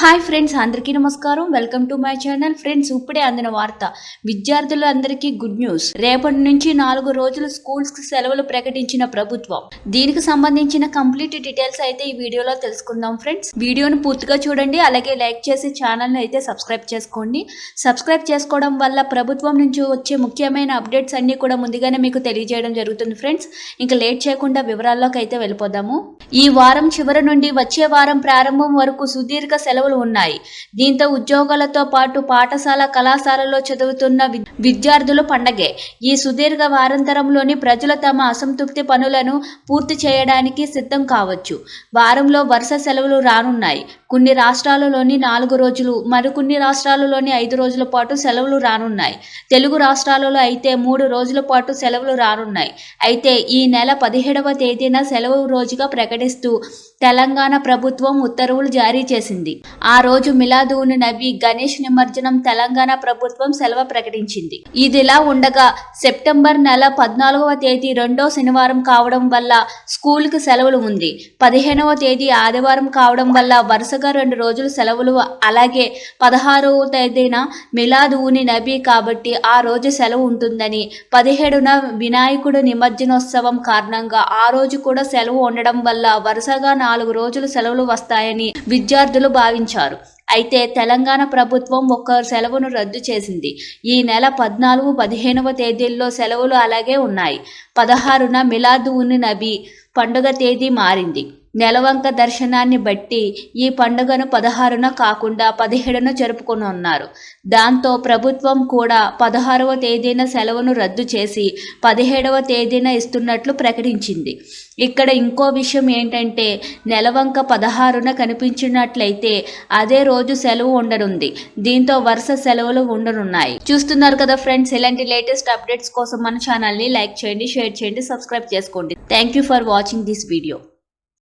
Hi friends, అందరికీ నమస్కారం. Welcome to my channel. Friends, ఇప్పుడే అందిన వార్త. విద్యార్థులందరికీ గుడ్ న్యూస్. రేపటి నుంచి 4 రోజులు స్కూల్స్ కి సెలవులు ప్రకటించిన ప్రభుత్వం. దీనికి సంబంధించిన కంప్లీట్ డీటెయిల్స్ అయితే ఈ వీడియోలో తెలుసుకుందాం ఫ్రెండ్స్. వీడియోను పూర్తిగా చూడండి, అలాగే లైక్ చేసి ఛానల్ని అయితే సబ్స్క్రైబ్ చేసుకోండి. సబ్స్క్రైబ్ చేసుకోవడం వల్ల ప్రభుత్వం నుంచి వచ్చే ముఖ్యమైన అప్డేట్స్ అన్ని కూడా ముందుగానే మీకు తెలియజేయడం జరుగుతుంది ఫ్రెండ్స్. ఇంకా లేట్ చేయకుండా వివరాల్లోకి అయితే వెళ్ళిపోదాము. ఈ వారం చివరి నుండి వచ్చే వారం ప్రారంభం వరకు సుదీర్ఘ సెలవులు ఉన్నాయి. దీంతో ఉద్యోగాలతో పాటు పాఠశాల కళాశాలలో చదువుతున్న విద్యార్థులు పండగే. ఈ సుదీర్ఘ వారాంతరంలోని ప్రజలు తమ అసంతృప్తి పనులను పూర్తి చేయడానికి సిద్ధం కావచ్చు. వారంలో వరుస సెలవులు రానున్నాయి. కొన్ని రాష్ట్రాలలోని 4 రోజులు, మరికొన్ని రాష్ట్రాలలోని 5 రోజుల పాటు సెలవులు రానున్నాయి. తెలుగు రాష్ట్రాలలో అయితే 3 రోజుల పాటు సెలవులు రానున్నాయి. అయితే ఈ నెల 17వ తేదీన సెలవు రోజుగా ప్రకటిస్తూ తెలంగాణ ప్రభుత్వం ఉత్తర్వులు జారీ చేసింది. ఆ రోజు మిలాద్ ఉన్ నబీ గణేష్ నిమజ్జనం తెలంగాణ ప్రభుత్వం సెలవు ప్రకటించింది. ఇదిలా ఉండగా సెప్టెంబర్ నెల 14వ తేదీ రెండో శనివారం కావడం వల్ల స్కూల్కి సెలవులు ఉంది. 15వ తేదీ ఆదివారం కావడం వల్ల వరుసగా 2 రోజులు సెలవులు. అలాగే 16వ తేదీన మిలాద్ ఉన్ నబీ కాబట్టి ఆ రోజు సెలవు ఉంటుందని, 17న వినాయకుడు నిమజ్జనోత్సవం కారణంగా ఆ రోజు కూడా సెలవు ఉండడం వల్ల వరుసగా 4 రోజులు సెలవులు వస్తాయని విద్యార్థులు భావించారు. అయితే తెలంగాణ ప్రభుత్వం ఒక్క సెలవును రద్దు చేసింది. ఈ నెల 14, 15వ తేదీల్లో సెలవులు అలాగే ఉన్నాయి. 16న మిలాద్ ఉన్ నబీ పండుగ తేదీ మారింది. నెలవంక దర్శనాన్ని బట్టి ఈ పండుగను 16న కాకుండా 17న జరుపుకోనున్నారు. దాంతో ప్రభుత్వం కూడా 16వ తేదీన సెలవును రద్దు చేసి 17వ తేదీన ఇస్తున్నట్లు ప్రకటించింది. ఇక్కడ ఇంకో విషయం ఏంటంటే, నెలవంక 16న కనిపించినట్లయితే అదే రోజు సెలవు ఉండనుంది. దీంతో వరుస సెలవులు ఉండనున్నాయి. చూస్తున్నారు కదా ఫ్రెండ్స్, ఇలాంటి లేటెస్ట్ అప్డేట్స్ కోసం మన ఛానల్ని లైక్ చేయండి, షేర్ చేయండి, సబ్స్క్రైబ్ చేసుకోండి. Thank you for watching this video.